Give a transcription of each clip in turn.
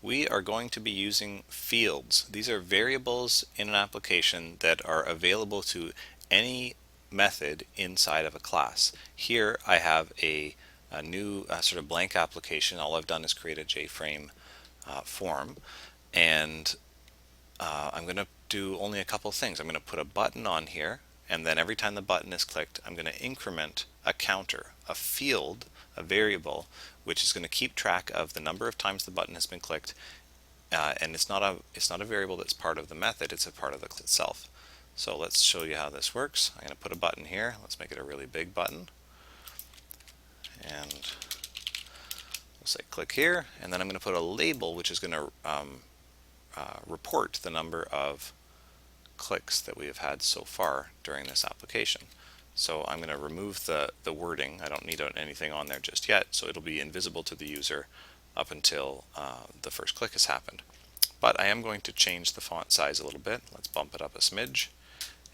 we are going to be using fields. These are variables in an application that are available to any method inside of a class. Here I have a new sort of blank application. All I've done is create a JFrame form, and I'm going to do only a couple things. I'm going to put a button on here, and then every time the button is clicked, I'm going to increment a counter, a field, a variable, which is going to keep track of the number of times the button has been clicked. And it's not a variable that's part of the method, it's a part of the click itself. So let's show you how this works. I'm going to put a button here. Let's make it a really big button. And we'll say click here, and then I'm going to put a label which is going to report the number of clicks that we have had so far during this application. So I'm going to remove the wording. I don't need anything on there just yet, so it'll be invisible to the user up until the first click has happened. But I am going to change the font size a little bit. Let's bump it up a smidge.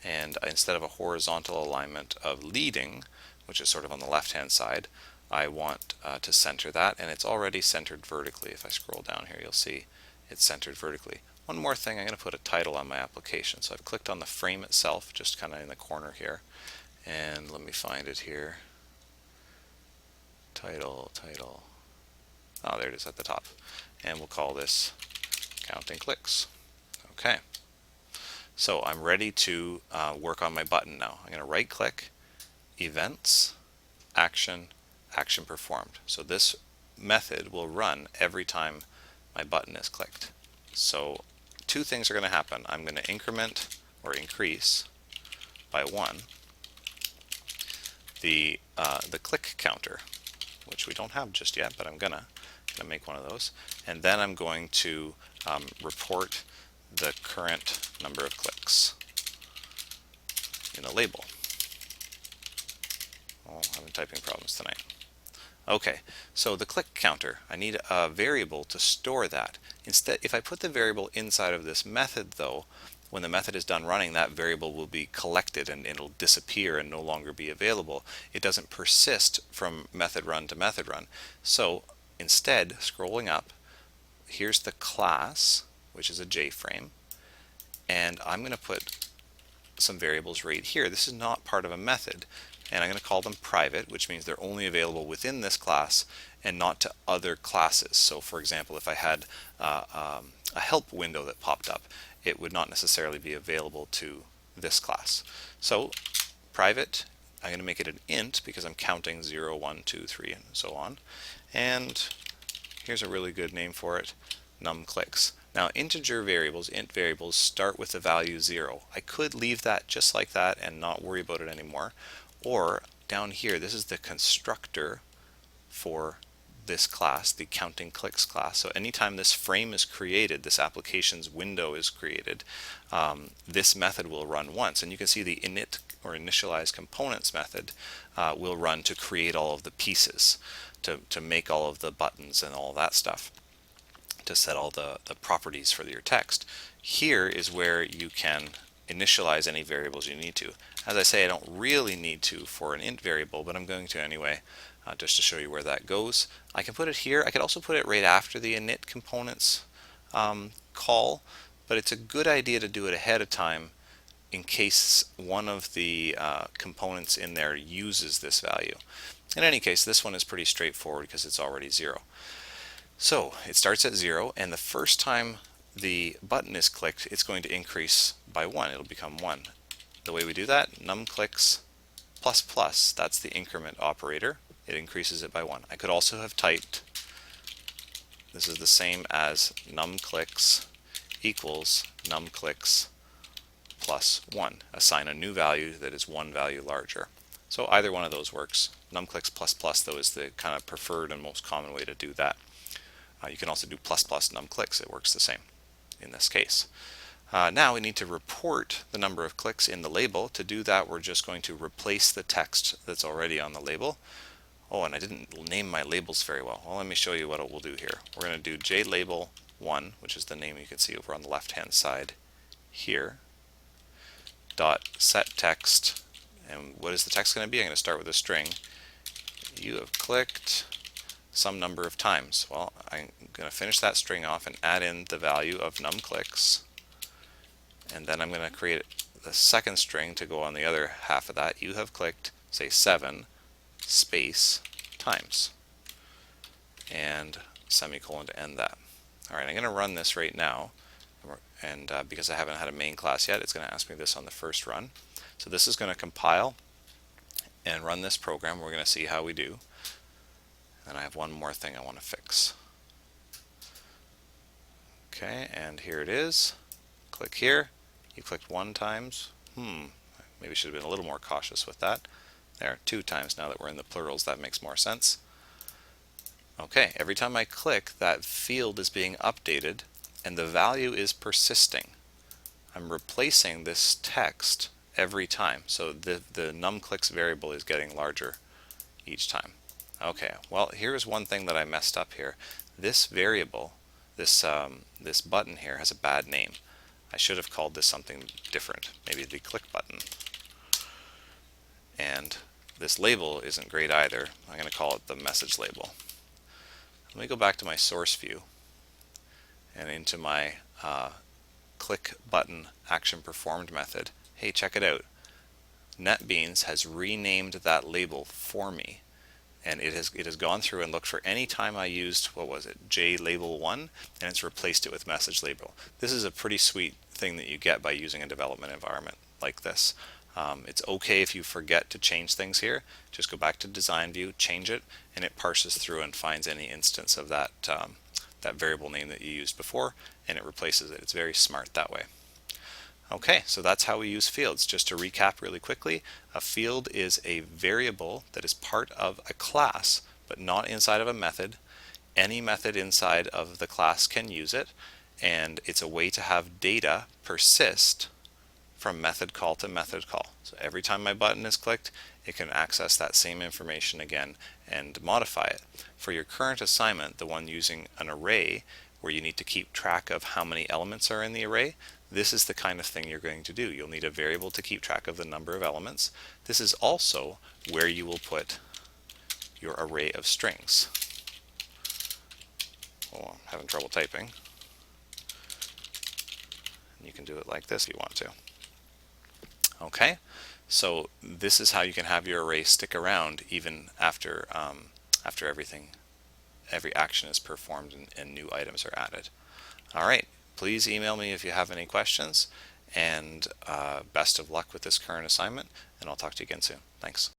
And instead of a horizontal alignment of leading, which is sort of on the left-hand side, I want to center that, and it's already centered vertically. If I scroll down here, you'll see it's centered vertically. One more thing, I'm going to put a title on my application. So I've clicked on the frame itself, just kind of in the corner here. And let me find it here. Title. Oh, there it is at the top. And we'll call this counting clicks. Okay. So I'm ready to work on my button now. I'm going to right click, Events, Action, Action Performed. So this method will run every time my button is clicked. So two things are going to happen. I'm going to increment or increase by 1 the click counter, which we don't have just yet, but I'm gonna make one of those, and then I'm going to report the current number of clicks in the label. Oh, I'm having typing problems tonight. Okay, so the click counter, I need a variable to store that. Instead, if I put the variable inside of this method though, when the method is done running, that variable will be collected and it'll disappear and no longer be available. It doesn't persist from method run to method run. So instead, scrolling up, here's the class, which is a JFrame, and I'm going to put some variables right here. This is not part of a method, and I'm going to call them private, which means they're only available within this class and not to other classes. So for example, if I had a help window that popped up, it would not necessarily be available to this class. So private, I'm going to make it an int because I'm counting 0, 1, 2, 3, and so on. And here's a really good name for it, num clicks. Now integer variables, int variables, start with the value 0. I could leave that just like that and not worry about it anymore. Or down here, this is the constructor for this class, the counting clicks class. So anytime this frame is created, this application's window is created, this method will run once. And you can see the init or initialize components method will run to create all of the pieces, to make all of the buttons and all that stuff, to set all the properties for your text. Here is where you can initialize any variables you need to. As I say, I don't really need to for an int variable, but I'm going to anyway, just to show you where that goes. I can put it here. I could also put it right after the init components call, but it's a good idea to do it ahead of time in case one of the components in there uses this value. In any case, this one is pretty straightforward because it's already 0. So it starts at 0, and the first time the button is clicked, it's going to increase by 1. It'll become 1. The way we do that, num clicks plus plus, that's the increment operator. It increases it by 1. I could also have typed, this is the same as num clicks equals num clicks plus 1. Assign a new value that is one value larger. So either one of those works. Num clicks plus plus though is the kind of preferred and most common way to do that. You can also do plus plus num clicks. It works the same in this case. Now we need to report the number of clicks in the label. To do that, we're just going to replace the text that's already on the label. Oh, and I didn't name my labels very well. Well, let me show you what we'll do here. We're going to do JLabel1, which is the name you can see over on the left-hand side here, dot set text. And what is the text going to be? I'm going to start with a string. You have clicked some number of times. Well, I'm going to finish that string off and add in the value of num clicks, and then I'm going to create the second string to go on the other half of that. You have clicked, say 7 space times, and semicolon to end that. Alright, I'm going to run this right now, and because I haven't had a main class yet, it's going to ask me this on the first run. So this is going to compile and run this program. We're going to see how we do. And I have one more thing I want to fix. Okay, and here it is. Click here. You clicked 1 times. Maybe should have been a little more cautious with that. There, 2 times. Now that we're in the plurals, that makes more sense. Okay, every time I click, that field is being updated and the value is persisting. I'm replacing this text every time, so the numClicks variable is getting larger each time. Okay, well, here's one thing that I messed up here. This variable, this button here, has a bad name. I should have called this something different, maybe the click button. And this label isn't great either. I'm going to call it the message label. Let me go back to my source view and into my click button action performed method. Hey, check it out. NetBeans has renamed that label for me, and it has gone through and looked for any time I used, what was it, JLabel1, and it's replaced it with message label. This is a pretty sweet thing that you get by using a development environment like this. It's okay if you forget to change things here. Just go back to design view, change it, and it parses through and finds any instance of that that variable name that you used before, and it replaces it. It's very smart that way. Okay, so that's how we use fields. Just to recap really quickly, a field is a variable that is part of a class, but not inside of a method. Any method inside of the class can use it, and it's a way to have data persist from method call to method call. So every time my button is clicked, it can access that same information again and modify it. For your current assignment, the one using an array where you need to keep track of how many elements are in the array, this is the kind of thing you're going to do. You'll need a variable to keep track of the number of elements. This is also where you will put your array of strings. Oh, I'm having trouble typing. You can do it like this if you want to. Okay, so this is how you can have your array stick around even after every action is performed and new items are added. All right, please email me if you have any questions, and best of luck with this current assignment, and I'll talk to you again soon. Thanks.